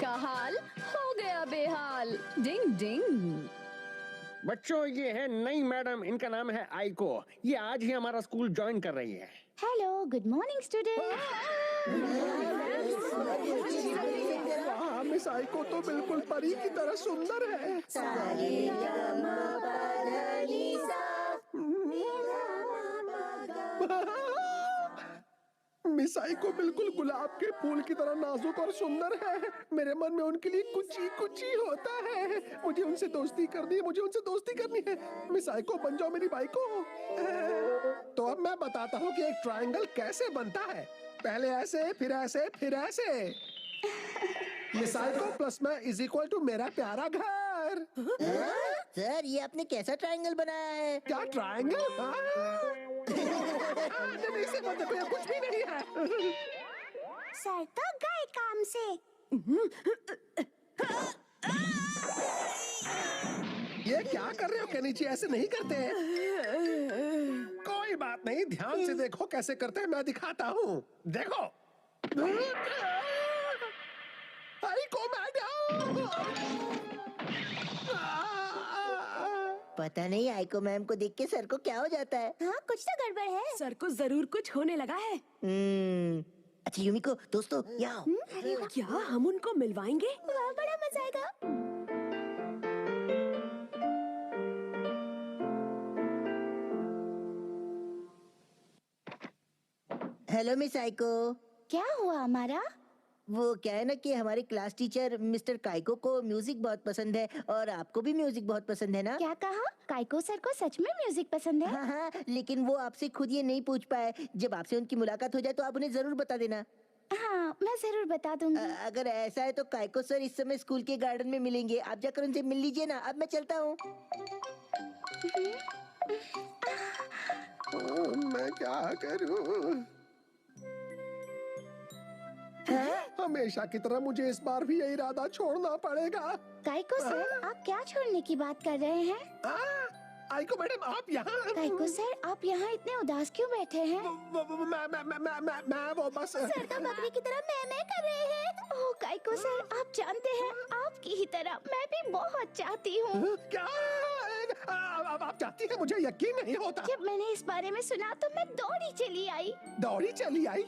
का हाल हो गया बेहाल। डिंग डिंग। बच्चों, ये है नई मैडम, इनका नाम है आइको। ये आज ही हमारा स्कूल ज्वाइन कर रही है। Hello, good morning student. Miss Aiko तो बिल्कुल परी की तरह सुंदर है। मिस आइको बिल्कुल गुलाब के फूल की तरह नाजुक और सुंदर है। मेरे मन में उनके लिए कुछ ही होता है। मुझे उनसे दोस्ती करनी है, मुझे उनसे दोस्ती करनी है। मिस आइको बन जाओ मेरी बाई को। तो अब मैं बताता हूँ कि एक ट्रायंगल कैसे बनता है। पहले ऐसे, फिर ऐसे, फिर ऐसे। मिस आइको प्लस मैं इज इक्वल टू मेरा प्यारा घर। सर, ये आपने कैसा ट्रायंगल बनाया है? क्या ट्रायंगल? नहीं से मत देखो, कुछ भी नहीं है। सर तो गए काम से। ये क्या कर रहे हो केनिची? ऐसे नहीं करते हैं। कोई बात नहीं, ध्यान से देखो कैसे करते हैं, मैं दिखाता हूँ। देखो। आइको मैडम। पता नहीं आइको मैम को देख के सर को क्या हो जाता है। हाँ, कुछ तो गड़बड़ है। सर को जरूर कुछ होने लगा है। अच्छा यूमिको, दोस्तों यहाँ आओ। अरे वाह, क्या हम उनको मिलवाएंगे? वाह, बड़ा मजा आएगा। Hello miss आइको। क्या हुआ हमारा? वो क्या है ना कि हमारे क्लास टीचर मिस्टर काइको को म्यूजिक बहुत पसंद है और आपको भी म्यूजिक बहुत पसंद है ना? क्या कहा? काइको सर को सच में म्यूजिक पसंद है? हाँ हाँ, लेकिन वो आपसे खुद ये नहीं पूछ पाए। जब आपसे उनकी मुलाकात हो जाए तो आप उन्हें जरूर बता देना। हाँ, मैं जरूर बता दूंगी। अगर ऐसा है तो काइको सर इस समय स्कूल के गार्डन में मिलेंगे, आप जाकर उनसे मिल लीजिए ना। अब मैं चलता हूँ। मैं क्या करूँ? हमेशा की तरह मुझे इस बार भी यही इरादा छोड़ना पड़ेगा। काइको सर, आप क्या छोड़ने की बात कर रहे हैं? आइको मैडम, आप यहाँ? काइको सर, आप यहाँ इतने उदास क्यों बैठे हैं? मैं वो बस। सर तो बकरी की तरह मैं कर रहे हैं। ओह काइको सर, आप जानते हैं, आपकी ही तरह मैं भी बहुत चाहती हूँ। क्या? आप चाहती हैं? मुझे यकीन नहीं होता। जब मैंने इस बारे में सुना तो मैं दौड़ी चली आई। दौड़ी चली आई?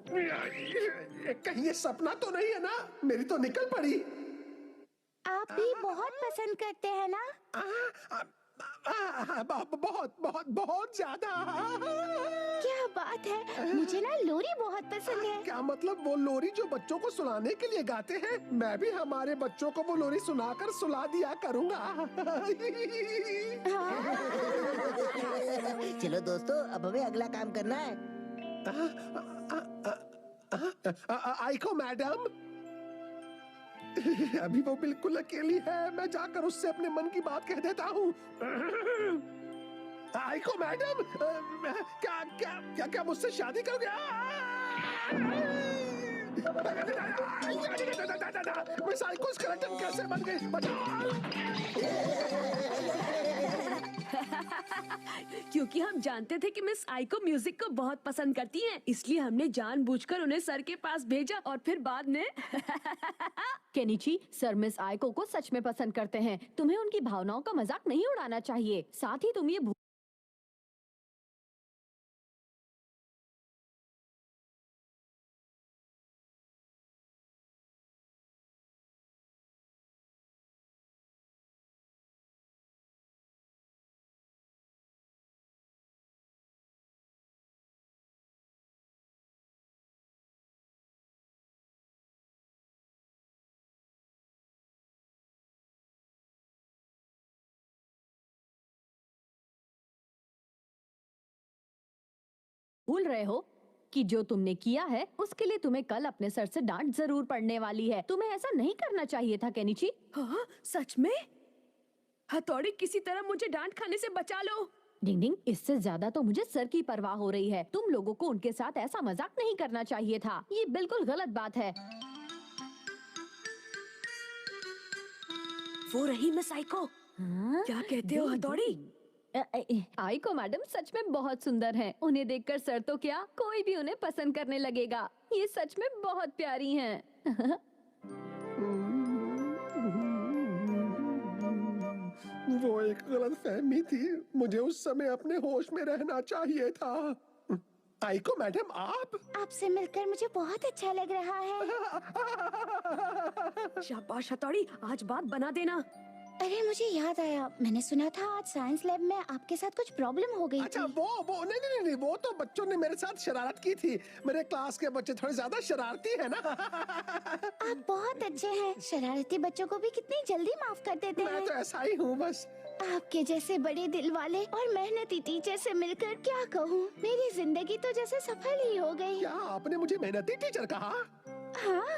कहीं ये सपना तो नहीं है ना? मेरी तो निकल पड़ी। आप भी बहुत पसंद करते हैं ना? बहुत बहुत बहुत ज्यादा। क्या बात है, मुझे ना लोरी बहुत पसंद है। क्या मतलब? वो लोरी जो बच्चों को सुनाने के लिए गाते हैं? मैं भी हमारे बच्चों को वो लोरी सुनाकर सुला दिया करूंगा। चलो दोस्तों, अब हमें अगला काम करना है। आइको मैडम, अभी वो बिल्कुल अकेली है। मैं जाकर उससे अपने मन की बात कह देता हूँ। आइको मैडम, क्या क्या क्या क्या मुझसे शादी करोगे? मिस आइको स्केलेटन कैसे बन गई? बचाओ! क्योंकि हम जानते थे कि मिस आइको म्यूजिक को बहुत पसंद करती हैं, इसलिए हमने जानबूझकर उन्हें सर के पास भेजा और फिर बाद में केनिची, सर मिस आइको को सच में पसंद करते हैं। तुम्हें उनकी भावनाओं का मजाक नहीं उड़ाना चाहिए। साथ ही तुम ये भूल रहे हो कि जो तुमने किया है उसके लिए तुम्हें कल अपने सर से डांट जरूर पड़ने वाली है। तुम्हें ऐसा नहीं करना चाहिए था केनिची। हाँ, सच में? हथौड़ी, किसी तरह मुझे डांट खाने से बचा लो। डिंग डिंग, इससे ज्यादा तो मुझे सर की परवाह हो रही है। तुम लोगों को उनके साथ ऐसा मजाक नहीं करना चाहिए था। ये बिल्कुल गलत बात है। वो रही मिस आइको। हाँ? क्या कहते हो हथौड़ी? आइको मैडम सच में बहुत सुंदर हैं। उन्हें देखकर सर तो क्या, कोई भी उन्हें पसंद करने लगेगा। ये सच में बहुत प्यारी हैं। वो एक गलतफहमी थी। मुझे उस समय अपने होश में रहना चाहिए था। आइको मैडम, आप आपसे मिलकर मुझे बहुत अच्छा लग रहा है। शाबाश हथौड़ी, आज बात बना देना। अरे मुझे याद आया, मैंने सुना था आज साइंस लैब में आपके साथ कुछ प्रॉब्लम हो गई अच्छा थी। वो नहीं, वो तो बच्चों ने मेरे साथ शरारत की थी। मेरे क्लास के बच्चे थोड़े ज्यादा शरारती है ना। आप बहुत अच्छे हैं। शरारती बच्चों को भी कितनी जल्दी माफ कर देते मैं हैं। तो ऐसा ही हूँ बस। आपके जैसे बड़े दिल वाले और मेहनती टीचर से मिलकर क्या कहूँ, मेरी जिंदगी तो जैसे सफल ही हो गई। क्या आपने मुझे मेहनती टीचर कहा? हाँ।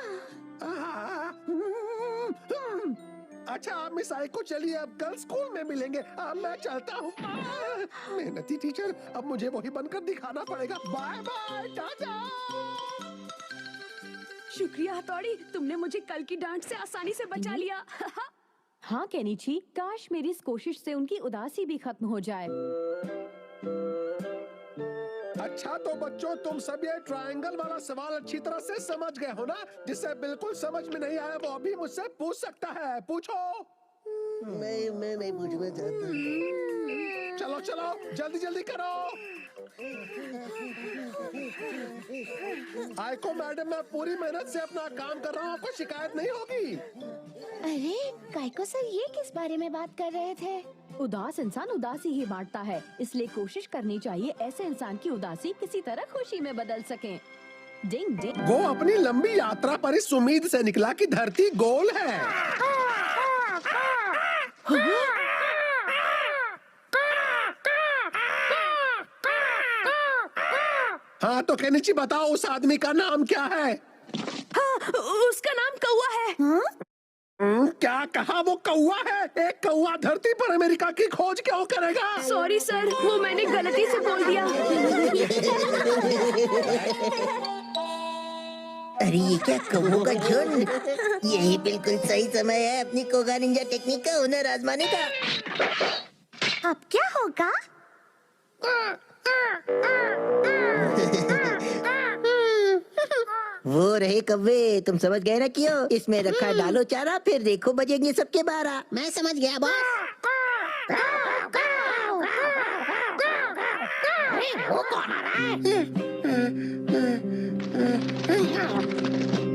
अच्छा आप मिस आइको चलिए, अब कल स्कूल में मिलेंगे। अब मैं चलता हूँ। मेहनती टीचर, अब मुझे वही बनकर दिखाना पड़ेगा। Bye bye, tata. शुक्रिया हथौड़ी, तुमने मुझे कल की डांट से आसानी से बचा लिया। हाँ केनिची, काश मेरी इस कोशिश से उनकी उदासी भी खत्म हो जाए। अच्छा तो बच्चों, तुम सब ये ट्रायंगल वाला सवाल अच्छी तरह से समझ गए हो ना? जिसे बिल्कुल समझ में नहीं आया वो अभी मुझसे पूछ सकता है। पूछो। मैं नहीं पूछना चाहता। चलो चलो, जल्दी जल्दी करो। आइको मैडम, मैं पूरी मेहनत से अपना काम कर रहा हूँ, आपको शिकायत नहीं होगी। अरे काइको सर, ये किस बारे में बात कर रहे थे? उदास इंसान उदासी ही बांटता है, इसलिए कोशिश करनी चाहिए ऐसे इंसान की उदासी किसी तरह खुशी में बदल सकें। डिंग डिंग। वो अपनी लंबी यात्रा पर इस उम्मीद से निकला कि धरती गोल है। हाँ तो केनिची बताओ, उस आदमी का नाम क्या है? हाँ, उसका नाम कौवा है। क्या कहा? वो कौवा है? एक कौवा धरती पर अमेरिका की खोज क्यों करेगा? सॉरी सर, वो मैंने गलती से बोल दिया। अरे ये क्या कौवों का झुंड। यही बिल्कुल सही समय है अपनी कोगा निंजा टेक्निक का हुनर आजमाने का। अब क्या होगा? वो रहे कौवे, तुम समझ गए ना क्यों? इसमें रखा डालो चारा, फिर देखो बजेंगे सबके 12। मैं समझ गया बॉस। वो कौन आ रहा है?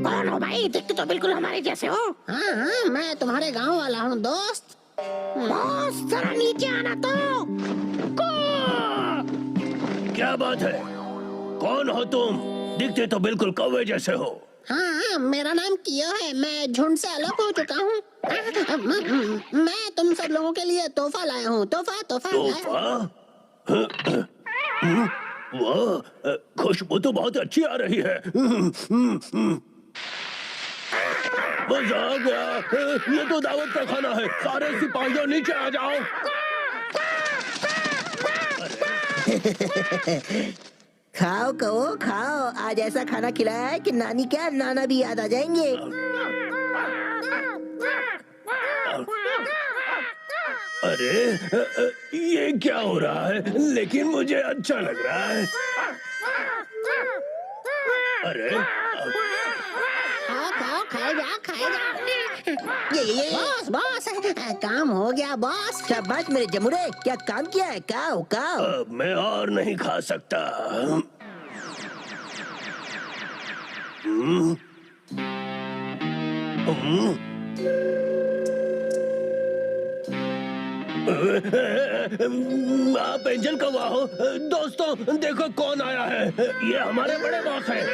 कौन हो भाई? दिखते तो बिल्कुल हमारे जैसे हो। हाँ हाँ, मैं तुम्हारे गांव वाला हूँ दोस्त। बॉस जरा नीचे आना तो। क्या बात है? कौन हो तुम? दिखते तो बिल्कुल कौवे जैसे हो। हाँ, मेरा नाम कियो है। मैं झुंड से अलग हो चुका हूँ। मैं तुम सब लोगों के लिए तोहफा लाया हूँ। तोहफा तोहफा? वाह, खुशबू तो बहुत अच्छी आ रही है। मजा आ गया। ये तो दावत का खाना है। सारे सिपाहियों नीचे आ जाओ। खाओ कहो खाओ, आज ऐसा खाना खिलाया है कि नानी क्या नाना भी याद आ जाएंगे। अरे ये क्या हो रहा है? लेकिन मुझे अच्छा लग रहा है। अरे ये बॉस बॉस, काम हो गया बॉस। शाबाश मेरे जमुरे, क्या काम किया है? काओ काओ। अब मैं और नहीं खा सकता। आप एंजल कौवा हो? दोस्तों देखो कौन आया है। ये हमारे बड़े बॉस हैं।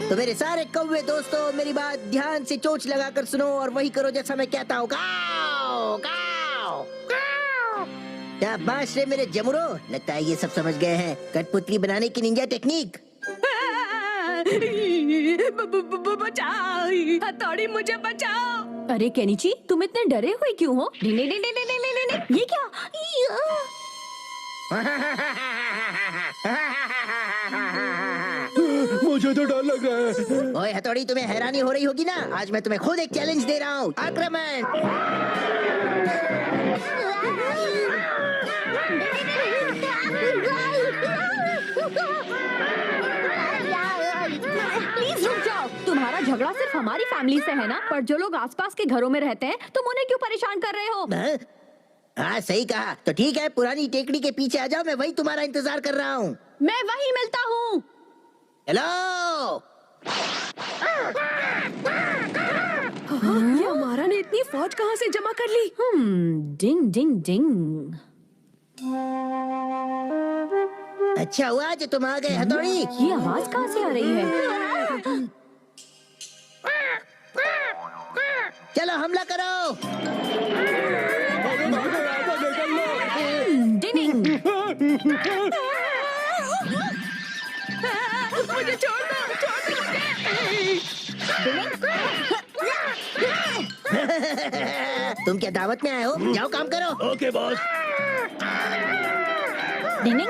तो मेरे सारे कौवे दोस्तों, मेरी बात ध्यान से चोंच लगाकर सुनो और वही करो जैसा मैं कहता हूँ। गाओ गाओ गाओ। शाबाश रे मेरे जमुरो, लगता है ये सब समझ गए हैं कठपुतली बनाने की निंजा टेक्निक। बचाओ हथौड़ी, मुझे बचाओ। अरे केनिची, तुम इतने डरे हुए क्यों हो? ये क्या? मुझे तो डर लग रहा है। ओए हथौड़ी, तुम्हें हैरानी हो रही होगी ना, आज मैं तुम्हें खुद एक चैलेंज दे रहा हूँ। आक्रमण। प्लीज रुक जाओ। तुम्हारा झगड़ा सिर्फ हमारी फैमिली से है ना, पर जो लोग आसपास के घरों में रहते हैं तुम उन्हें क्यों परेशान कर रहे हो? हाँ? हाँ सही कहा। तो ठीक है, पुरानी टेकड़ी के पीछे आ जाओ, मैं वही तुम्हारा इंतजार कर रहा हूँ। मैं वहीं मिलता हूँ। हेलो। ये हमारा ने इतनी फौज कहाँ से जमा कर ली? डिंग डिंग डिंग। अच्छा हुआ जो तुम आ गए हथौड़ी। ये आवाज कहाँ से आ रही है? चलो हमला करो। डिंग। मुझे छोड़ दो मुझे। तुम क्या दावत में आए हो? जाओ काम करो। Okay boss. डिंग।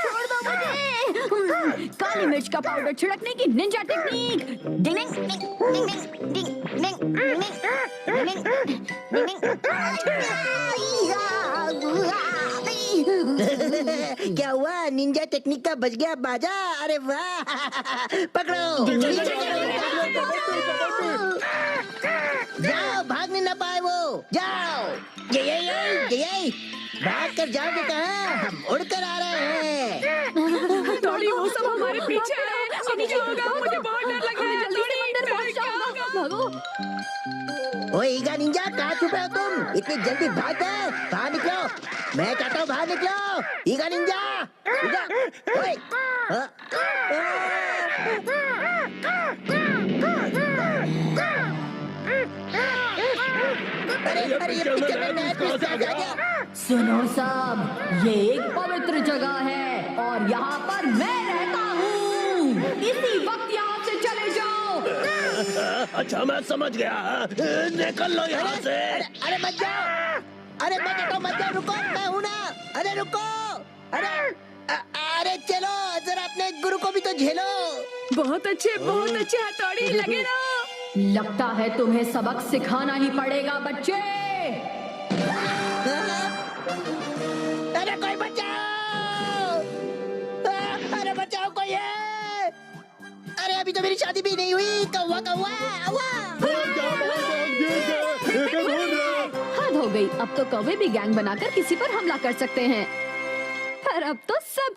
छोड़ दो मुझे। काली मिर्च का पाउडर छिड़कने की निंजा टेक्निक। क्या हुआ? निंजा टेक्निक का बच गया बाजा। अरे वाह। पकड़ो। जाओ, भागने न पाए वो। जाओ। ये भाग कर जाओगे कहाँ? हम उड़कर आ रहे हैं। थोड़ी वो सब हमारे पीछे है। अब क्या होगा? मुझे बहुत डर लग रहा है। जल्दी से मंदिर पहुंच जाओ। भागो। ओए ईगा निंजा, कहाँ छुपे हो तुम? इतनी जल्दी भाग गए? बाहर निकलो। मैं कहता हूँ बाहर निकलो। ईगा निंजा। ओए। अरे ये पिक्चर में नया ट्विस्ट आ गया। सुनो सब, ये एक पवित्र जगह है और यहाँ पर मैं रहता हूँ। इसी वक्त यहाँ से चले जाओ। अच्छा मैं समझ गया। निकल लो यहाँ से। अरे मत जाओ। अरे मैं कहता हूँ मत जाओ। रुको, मैं हूँ ना। अरे रुको। अरे चलो जरा, अपने गुरु को भी तो झेलो। बहुत अच्छे हथौड़ी लगे रहो। लगता है तुम्हें सबक सिखाना ही पड़ेगा बच्चे। अरे कोई बचाओ। अरे बचाओ कोई है। अरे अभी तो मेरी शादी भी नहीं हुई। कौवा कौवा हद हो गई। अब तो कौवे भी गैंग बनाकर किसी पर हमला कर सकते हैं, पर अब तो सब